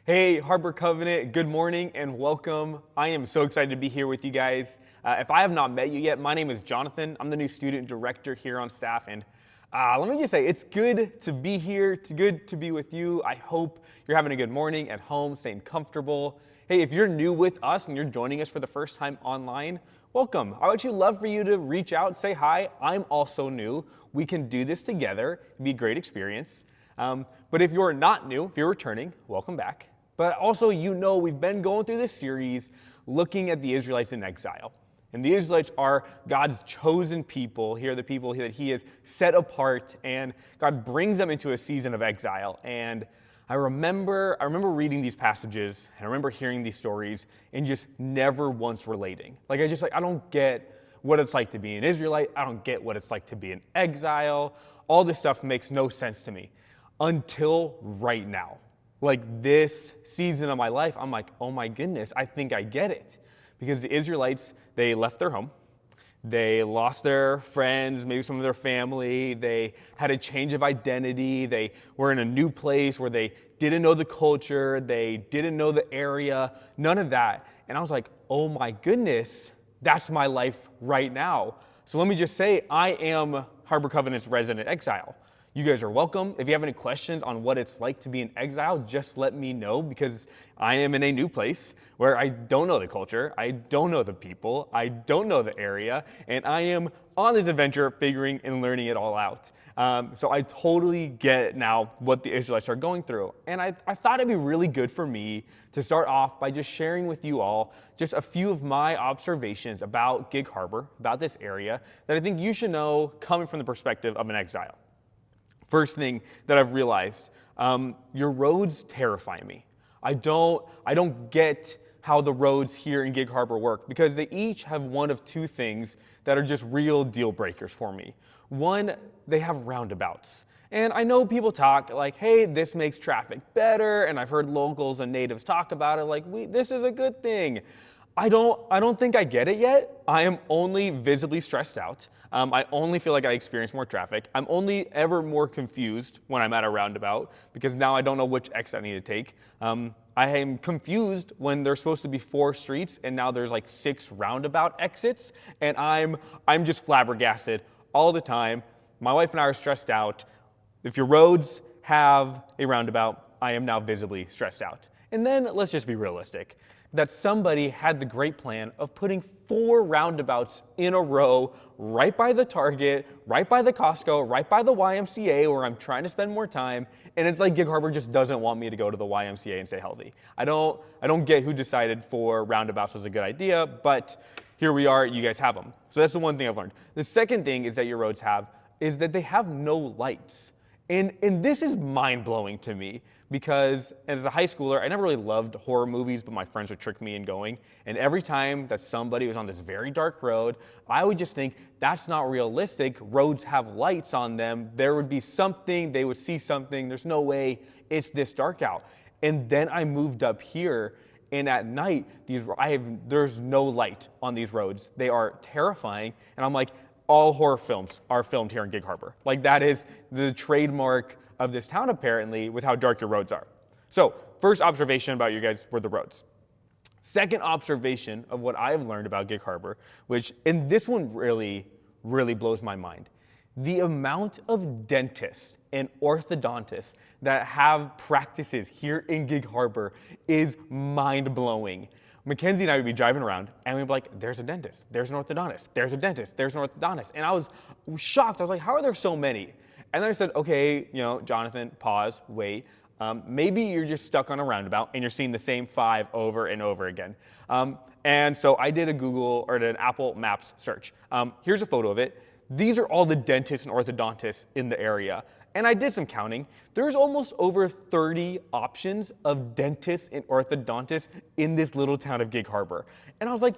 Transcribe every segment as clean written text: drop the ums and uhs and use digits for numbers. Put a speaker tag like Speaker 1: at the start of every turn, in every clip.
Speaker 1: Hey, Harbor Covenant, good morning and welcome. I am so excited to be here with you guys. If I have not met you yet, my name is Jonathan. I'm the new student director here on staff, and let me just say, it's good to be here. It's good to be with you. I hope you're having a good morning at home, staying comfortable. Hey, if you're new with us and you're joining us for the first time online, welcome. I would actually love for you to reach out, say hi. I'm also new. We can do this together. It'd be a great experience. But if you're not new, if you're returning, welcome back. But also, we've been going through this series looking at the Israelites in exile. And the Israelites are God's chosen people. Here are the people that he has set apart, and God brings them into a season of exile. And I remember reading these passages, and I remember hearing these stories, and just never once relating. I don't get what it's like to be an Israelite. I don't get what it's like to be in exile. All this stuff makes no sense to me until right now. This season of my life, I'm like, oh my goodness, I think I get it. Because the Israelites, they left their home. They lost their friends, maybe some of their family. They had a change of identity. They were in a new place where they didn't know the culture. They didn't know the area, none of that. And I was like, oh my goodness, that's my life right now. So let me just say, I am Harbor Covenant's resident exile. You guys are welcome. If you have any questions on what it's like to be in exile, just let me know, because I am in a new place where I don't know the culture, I don't know the people, I don't know the area, and I am on this adventure figuring and learning it all out. So I totally get now what the Israelites are going through. And I thought it'd be really good for me to start off by just sharing with you all just a few of my observations about Gig Harbor, about this area, that I think you should know coming from the perspective of an exile. First thing that I've realized, your roads terrify me. I don't get how the roads here in Gig Harbor work, because they each have one of two things that are just real deal breakers for me. One, they have roundabouts. And I know people talk like, hey, this makes traffic better, and I've heard locals and natives talk about it this is a good thing. I don't think I get it yet. I am only visibly stressed out. I only feel like I experience more traffic. I'm only ever more confused when I'm at a roundabout, because now I don't know which exit I need to take. I am confused when there's supposed to be 4 streets and now there's 6 roundabout exits, and I'm just flabbergasted all the time. My wife and I are stressed out. If your roads have a roundabout, I am now visibly stressed out. And then let's just be realistic, that somebody had the great plan of putting 4 roundabouts in a row right by the Target, right by the Costco, right by the YMCA, where I'm trying to spend more time, and it's like Gig Harbor just doesn't want me to go to the YMCA and stay healthy. I don't get who decided 4 roundabouts was a good idea, but here we are, you guys have them. So that's the one thing I've learned. The second thing is that your roads is that they have no lights. And this is mind-blowing to me, because as a high schooler, I never really loved horror movies, but my friends would trick me in going. And every time that somebody was on this very dark road, I would just think, that's not realistic. Roads have lights on them. There would be something, they would see something. There's no way it's this dark out. And then I moved up here, and at night, there's no light on these roads. They are terrifying. And I'm like, all horror films are filmed here in Gig Harbor. That is the trademark of this town, apparently, with how dark your roads are. So, first observation about you guys were the roads. Second observation of what I've learned about Gig Harbor, and this one really, really blows my mind. The amount of dentists and orthodontists that have practices here in Gig Harbor is mind-blowing. Mackenzie and I would be driving around, and we'd be like, there's a dentist, there's an orthodontist, there's a dentist, there's an orthodontist. And I was shocked. I was like, how are there so many? And then I said, okay, Jonathan, pause, wait. Maybe you're just stuck on a roundabout, and you're seeing the same 5 over and over again. And so I did an Apple Maps search. Here's a photo of it. These are all the dentists and orthodontists in the area. And I did some counting. There's almost over 30 options of dentists and orthodontists in this little town of Gig Harbor. And I was like,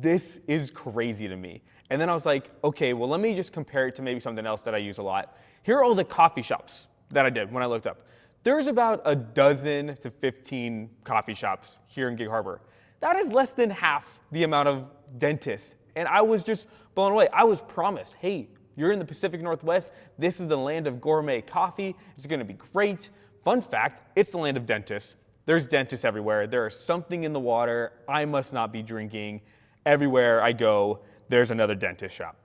Speaker 1: this is crazy to me. And then I was like, okay, well, let me just compare it to maybe something else that I use a lot. Here are all the coffee shops that I did when I looked up. There's about a dozen to 15 coffee shops here in Gig Harbor. That is less than half the amount of dentists. And I was just blown away. I was promised, hey, you're in the Pacific Northwest. This is the land of gourmet coffee. It's going to be great. Fun fact, it's the land of dentists. There's dentists everywhere. There is something in the water I must not be drinking. Everywhere I go, there's another dentist shop.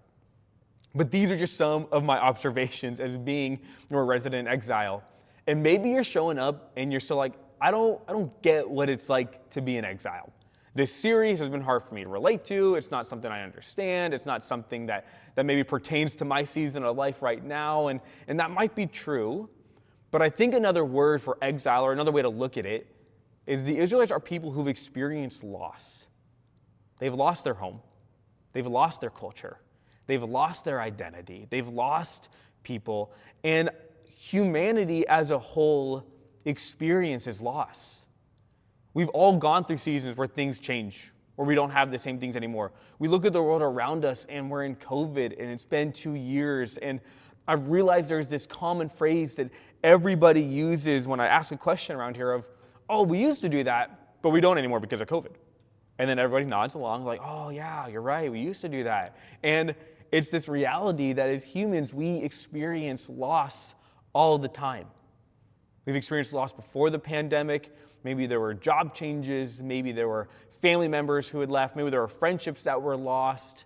Speaker 1: But these are just some of my observations as being a resident exile. And maybe you're showing up and you're still like, I don't get what it's like to be in exile. This series has been hard for me to relate to. It's not something I understand. It's not something that maybe pertains to my season of life right now. And that might be true. But I think another word for exile, or another way to look at it, is the Israelites are people who've experienced loss. They've lost their home. They've lost their culture. They've lost their identity. They've lost people. And humanity as a whole experiences loss. We've all gone through seasons where things change, where we don't have the same things anymore. We look at the world around us and we're in COVID and it's been 2 years. And I've realized there's this common phrase that everybody uses when I ask a question around here of, oh, we used to do that, but we don't anymore because of COVID. And then everybody nods along like, oh yeah, you're right, we used to do that. And it's this reality that as humans, we experience loss all the time. We've experienced loss before the pandemic. Maybe there were job changes. Maybe there were family members who had left. Maybe there were friendships that were lost,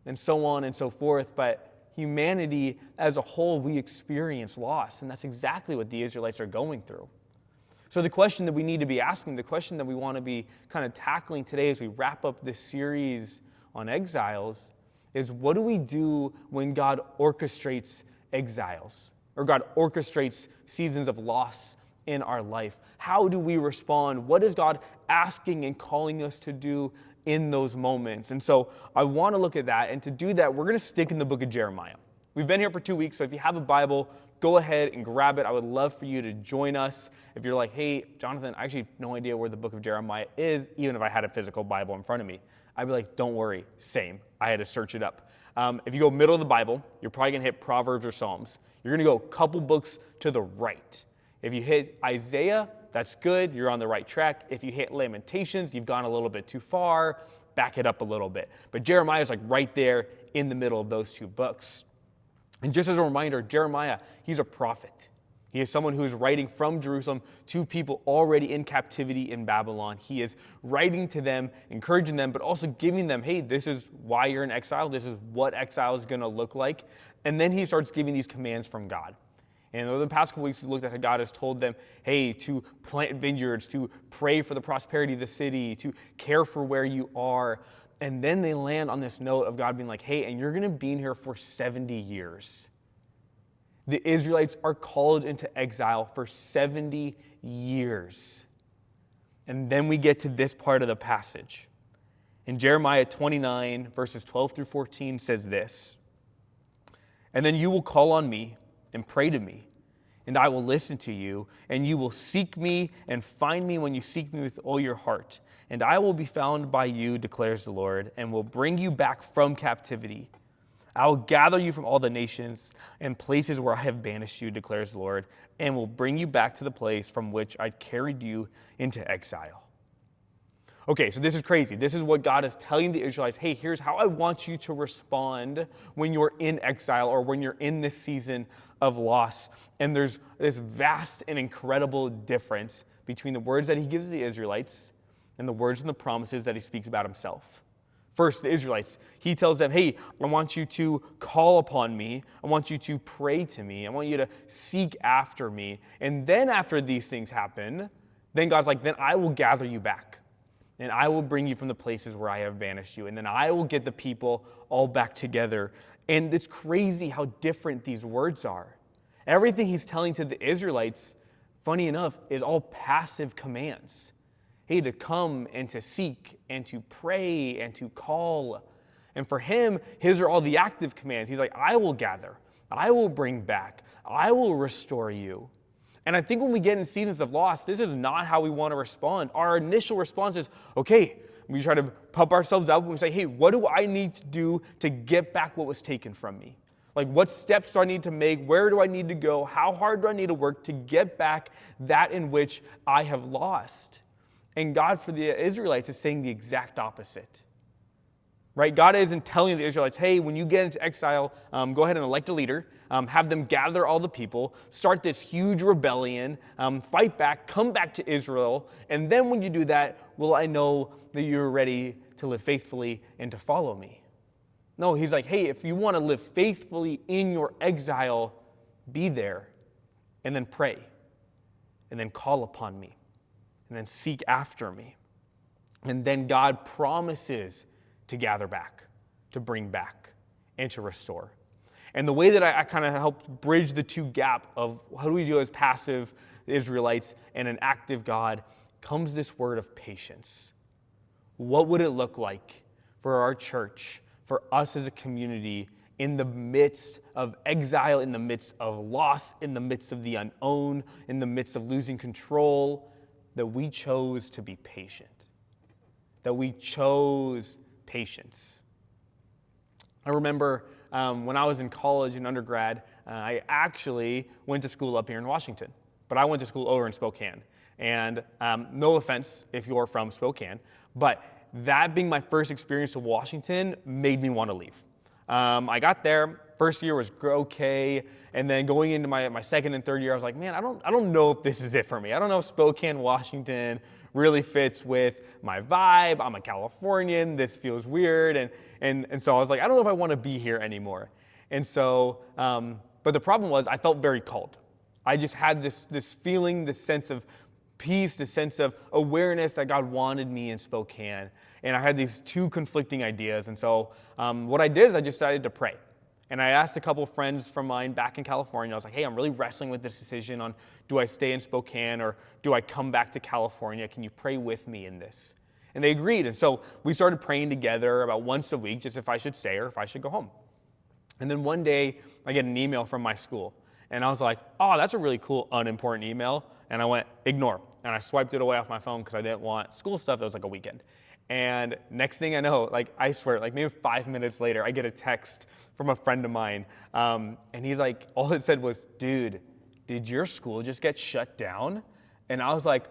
Speaker 1: and so on and so forth. But humanity as a whole, we experience loss. And that's exactly what the Israelites are going through. So the question that we need to be asking, the question that we want to be kind of tackling today as we wrap up this series on exiles is, what do we do when God orchestrates exiles? Or God orchestrates seasons of loss in our life? How do we respond? What is God asking and calling us to do in those moments? And so I want to look at that. And to do that, we're going to stick in the book of Jeremiah. We've been here for 2 weeks, so if you have a Bible, go ahead and grab it. I would love for you to join us. If you're like, hey, Jonathan, I actually have no idea where the book of Jeremiah is, even if I had a physical Bible in front of me, I'd be like, don't worry, same. I had to search it up. If you go middle of the Bible, you're probably going to hit Proverbs or Psalms. You're going to go a couple books to the right. If you hit Isaiah, that's good. You're on the right track. If you hit Lamentations, you've gone a little bit too far. Back it up a little bit. But Jeremiah is like right there in the middle of those two books. And just as a reminder, Jeremiah, he's a prophet. He is someone who is writing from Jerusalem to people already in captivity in Babylon. He is writing to them, encouraging them, but also giving them, hey, this is why you're in exile. This is what exile is going to look like. And then he starts giving these commands from God. And over the past couple weeks, we looked at how God has told them, hey, to plant vineyards, to pray for the prosperity of the city, to care for where you are. And then they land on this note of God being like, hey, and you're going to be in here for 70 years. The Israelites are called into exile for 70 years. And then we get to this part of the passage. In Jeremiah 29, verses 12 through 14 says this, and then you will call on me and pray to me, and I will listen to you, and you will seek me and find me when you seek me with all your heart. And I will be found by you, declares the Lord, and will bring you back from captivity. I will gather you from all the nations and places where I have banished you, declares the Lord, and will bring you back to the place from which I carried you into exile. Okay, so this is crazy. This is what God is telling the Israelites. Hey, here's how I want you to respond when you're in exile or when you're in this season of loss. And there's this vast and incredible difference between the words that he gives the Israelites and the words and the promises that he speaks about himself. First, the Israelites, he tells them, hey, I want you to call upon me. I want you to pray to me. I want you to seek after me. And then after these things happen, then God's like, then I will gather you back. And I will bring you from the places where I have banished you. And then I will get the people all back together. And it's crazy how different these words are. Everything he's telling to the Israelites, funny enough, is all passive commands. Hey, to come and to seek and to pray and to call. And for him, his are all the active commands. He's like, I will gather. I will bring back. I will restore you. And I think when we get in seasons of loss, this is not how we want to respond. Our initial response is, okay, we try to pump ourselves up and we say, hey, what do I need to do to get back what was taken from me? Like, what steps do I need to make? Where do I need to go? How hard do I need to work to get back that in which I have lost? And God, for the Israelites, is saying the exact opposite. Right? God isn't telling the Israelites, hey, when you get into exile, go ahead and elect a leader. have them gather all the people, start this huge rebellion, fight back, come back to Israel, and then when you do that, will I know that you're ready to live faithfully and to follow me? No, he's like, hey, if you want to live faithfully in your exile, be there, and then pray, and then call upon me, and then seek after me. And then God promises to gather back, to bring back, and to restore. And the way that I kind of helped bridge the two gap of how do we do as passive Israelites and an active God comes this word of patience. What would it look like for our church, for us as a community, in the midst of exile, in the midst of loss, in the midst of the unknown, in the midst of losing control, that we chose to be patient, that we chose patience? I remember when I was in college and undergrad, I actually went to school up here in Washington, but I went to school over in Spokane. And no offense if you're from Spokane, but that being my first experience to Washington made me want to leave. I got there, first year was okay, and then going into my second and third year, I was like, man, I don't know if this is it for me. I don't know if Spokane, Washington really fits with my vibe. I'm a Californian, this feels weird, and so I was like, I don't know if I want to be here anymore. And so, but the problem was I felt very called. I just had this feeling, this sense of peace, this sense of awareness that God wanted me in Spokane. And I had these two conflicting ideas. And so what I did is I just decided to pray. And I asked a couple of friends from mine back in California. I was like, hey, I'm really wrestling with this decision on do I stay in Spokane or do I come back to California? Can you pray with me in this? And they agreed. And so we started praying together about once a week, just if I should stay or if I should go home. And then one day I get an email from my school. And I was like, oh, that's a really cool, unimportant email. And I went, ignore. And I swiped it away off my phone because I didn't want school stuff. It was like a weekend. And next thing I know, like I swear, like maybe 5 minutes later, I get a text from a friend of mine. And he's like, all it said was, dude, did your school just get shut down? And I was like,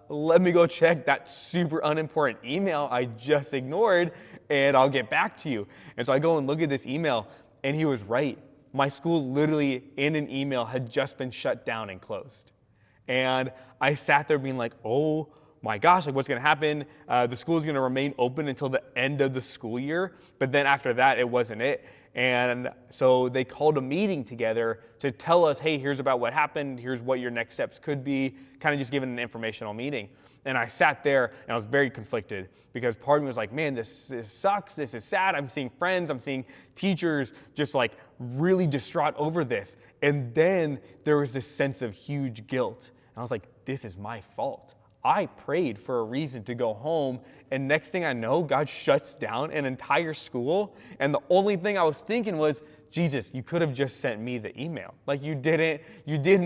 Speaker 1: let me go check that super unimportant email I just ignored, and I'll get back to you. And so I go and look at this email, and he was right. My school literally in an email had just been shut down and closed. And I sat there being like, oh my gosh, like what's going to happen? The school is going to remain open until the end of the school year. But then after that, it wasn't it. And so they called a meeting together to tell us, hey, here's about what happened. Here's what your next steps could be. Kind of just giving an informational meeting. And I sat there and I was very conflicted because part of me was like, man, this sucks. This is sad. I'm seeing friends. I'm seeing teachers just like really distraught over this. And then there was this sense of huge guilt. And I was like, this is my fault. I prayed for a reason to go home, and next thing I know, God shuts down an entire school, and the only thing I was thinking was, Jesus, you could have just sent me the email. Like you didn't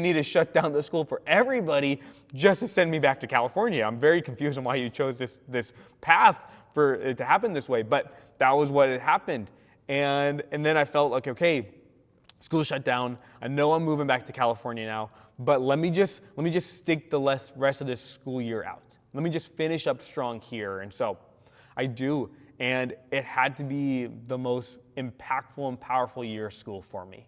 Speaker 1: need to shut down the school for everybody just to send me back to California. I'm very confused on why you chose this path for it to happen this way, but that was what had happened. And then I felt like, okay, school shut down. I know I'm moving back to California now, but let me just stick the rest of this school year out. Let me just finish up strong here. And so I do. And it had to be the most impactful and powerful year of school for me.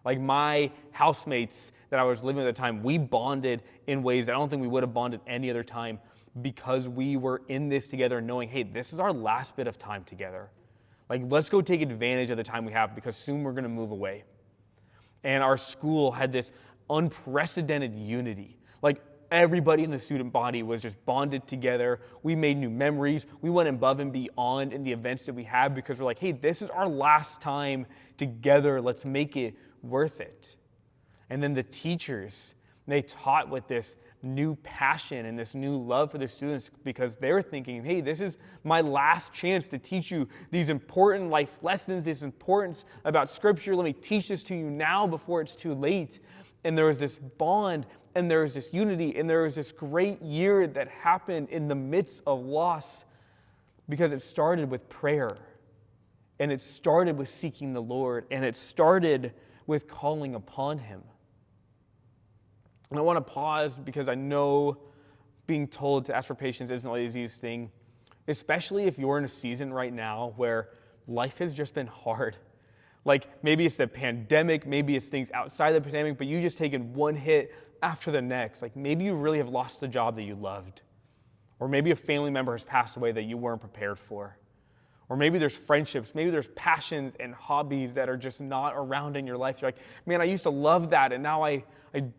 Speaker 1: Like my housemates that I was living at the time, we bonded in ways that I don't think we would have bonded any other time because we were in this together knowing, hey, this is our last bit of time together. Like, let's go take advantage of the time we have because soon we're going to move away. And our school had this unprecedented unity. Like everybody in the student body was just bonded together. We made new memories. We went above and beyond in the events that we had because we're like, hey, this is our last time together. Let's make it worth it. And then the teachers, they taught with this new passion and this new love for the students because they were thinking, hey, this is my last chance to teach you these important life lessons, this importance about Scripture. Let me teach this to you now before it's too late. And there was this bond, and there was this unity, and there was this great year that happened in the midst of loss because it started with prayer, and it started with seeking the Lord, and it started with calling upon Him. And I want to pause because I know being told to ask for patience isn't always the easiest thing, especially if you're in a season right now where life has just been hard. Like maybe it's the pandemic, maybe it's things outside the pandemic, but you just taken one hit after the next. Like maybe you really have lost the job that you loved. Or maybe a family member has passed away that you weren't prepared for. Or maybe there's friendships, maybe there's passions and hobbies that are just not around in your life. You're like, man, I used to love that, and now I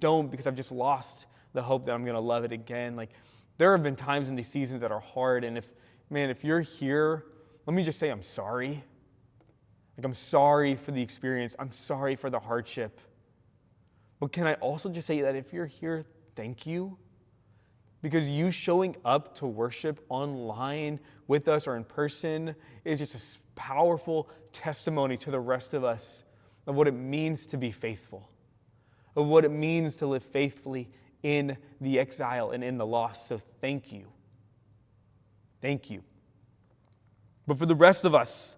Speaker 1: don't because I've just lost the hope that I'm going to love it again. Like there have been times in these seasons that are hard, and if you're here, let me just say I'm sorry. Like I'm sorry for the experience. I'm sorry for the hardship. But can I also just say that if you're here, thank you? Because you showing up to worship online with us or in person is just a powerful testimony to the rest of us of what it means to be faithful, of what it means to live faithfully in the exile and in the loss. So thank you. Thank you. But for the rest of us,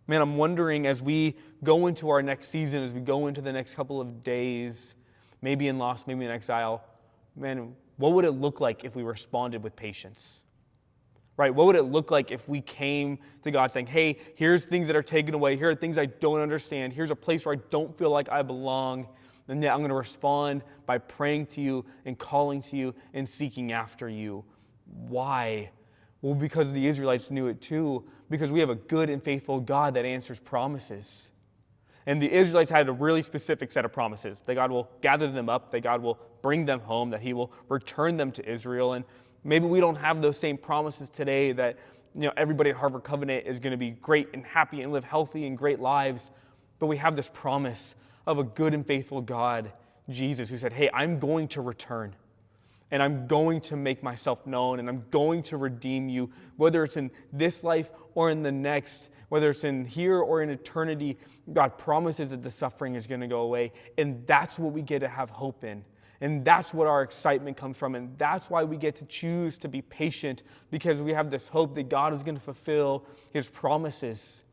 Speaker 1: man, I'm wondering as we go into our next season, as we go into the next couple of days, maybe in loss, maybe in exile, man, what would it look like if we responded with patience? Right? What would it look like if we came to God saying, hey, here's things that are taken away. Here are things I don't understand. Here's a place where I don't feel like I belong. And yet I'm going to respond by praying to you and calling to you and seeking after you. Why? Well, because the Israelites knew it too. Because we have a good and faithful God that answers promises. And the Israelites had a really specific set of promises. That God will gather them up, that God will bring them home, that He will return them to Israel. And maybe we don't have those same promises today that everybody at Harvard Covenant is going to be great and happy and live healthy and great lives. But we have this promise of a good and faithful God, Jesus, who said, hey, I'm going to return. And I'm going to make myself known, and I'm going to redeem you, whether it's in this life or in the next, whether it's in here or in eternity. God promises that the suffering is going to go away, and that's what we get to have hope in. And that's what our excitement comes from, and that's why we get to choose to be patient, because we have this hope that God is going to fulfill His promises.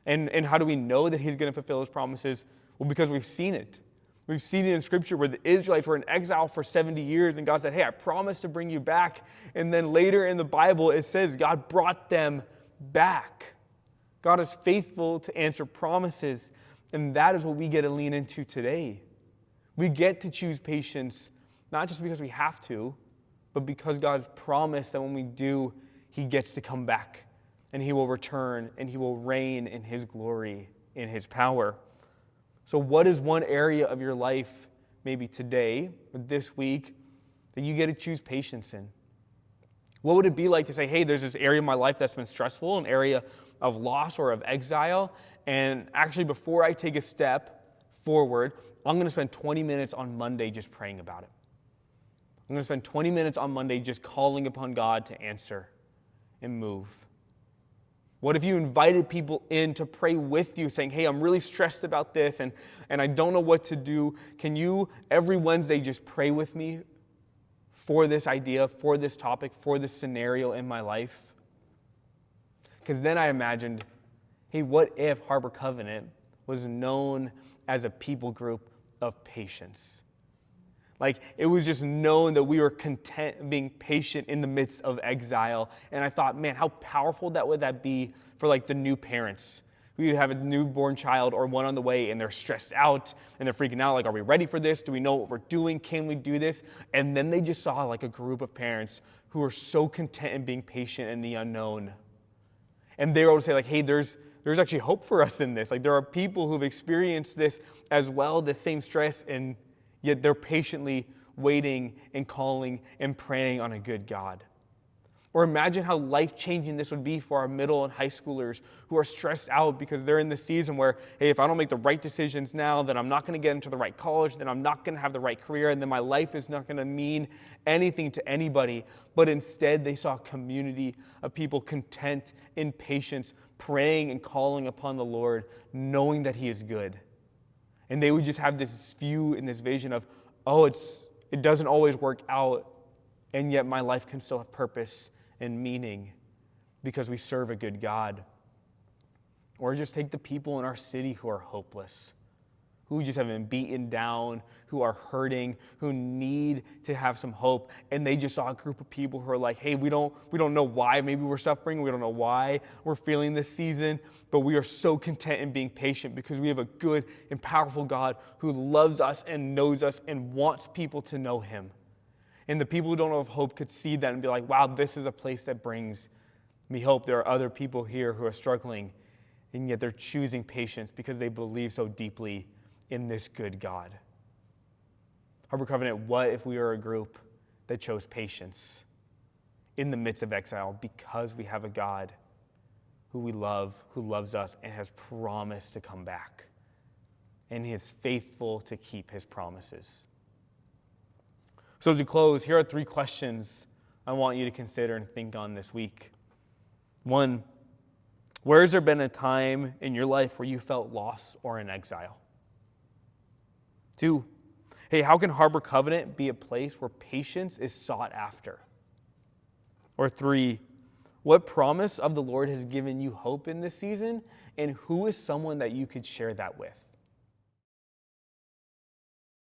Speaker 1: And how do we know that He's going to fulfill His promises? Well, because we've seen it. We've seen it in Scripture where the Israelites were in exile for 70 years, and God said, hey, I promise to bring you back. And then later in the Bible, it says God brought them back. God is faithful to answer promises, and that is what we get to lean into today. We get to choose patience, not just because we have to, but because God's promised that when we do, He gets to come back, and He will return, and He will reign in His glory, in His power. So what is one area of your life, maybe today or this week, that you get to choose patience in? What would it be like to say, hey, there's this area of my life that's been stressful, an area of loss or of exile, and actually before I take a step forward, I'm going to spend 20 minutes on Monday just praying about it. I'm going to spend 20 minutes on Monday just calling upon God to answer and move. What if you invited people in to pray with you, saying, hey, I'm really stressed about this, and I don't know what to do. Can you, every Wednesday, just pray with me for this idea, for this topic, for this scenario in my life? Because then I imagined, hey, what if Harbor Covenant was known as a people group of patience? Like, it was just known that we were content being patient in the midst of exile. And I thought, man, how powerful would that be for like the new parents who have a newborn child or one on the way, and they're stressed out and they're freaking out. Like, are we ready for this? Do we know what we're doing? Can we do this? And then they just saw like a group of parents who are so content in being patient in the unknown. And they were able to say like, hey, there's actually hope for us in this. Like, there are people who've experienced this as well, the same stress, and yet they're patiently waiting and calling and praying on a good God. Or imagine how life-changing this would be for our middle and high schoolers who are stressed out because they're in the season where, hey, if I don't make the right decisions now, then I'm not going to get into the right college, then I'm not going to have the right career, and then my life is not going to mean anything to anybody. But instead, they saw a community of people content in patience, praying and calling upon the Lord, knowing that He is good. And they would just have this view and this vision of, oh, it doesn't always work out, and yet my life can still have purpose and meaning because we serve a good God. Or just take the people in our city who are hopeless, who just have been beaten down, who are hurting, who need to have some hope. And they just saw a group of people who are like, hey, we don't know why maybe we're suffering. We don't know why we're feeling this season, but we are so content in being patient because we have a good and powerful God who loves us and knows us and wants people to know him. And the people who don't have hope could see that and be like, wow, this is a place that brings me hope. There are other people here who are struggling, and yet they're choosing patience because they believe so deeply in this good God. Harbor Covenant, what if we were a group that chose patience in the midst of exile because we have a God who we love, who loves us, and has promised to come back, and he is faithful to keep his promises? So as we close, here are 3 questions I want you to consider and think on this week. 1, where has there been a time in your life where you felt lost or in exile? 2, hey, how can Harbor Covenant be a place where patience is sought after? Or 3, what promise of the Lord has given you hope in this season, and who is someone that you could share that with?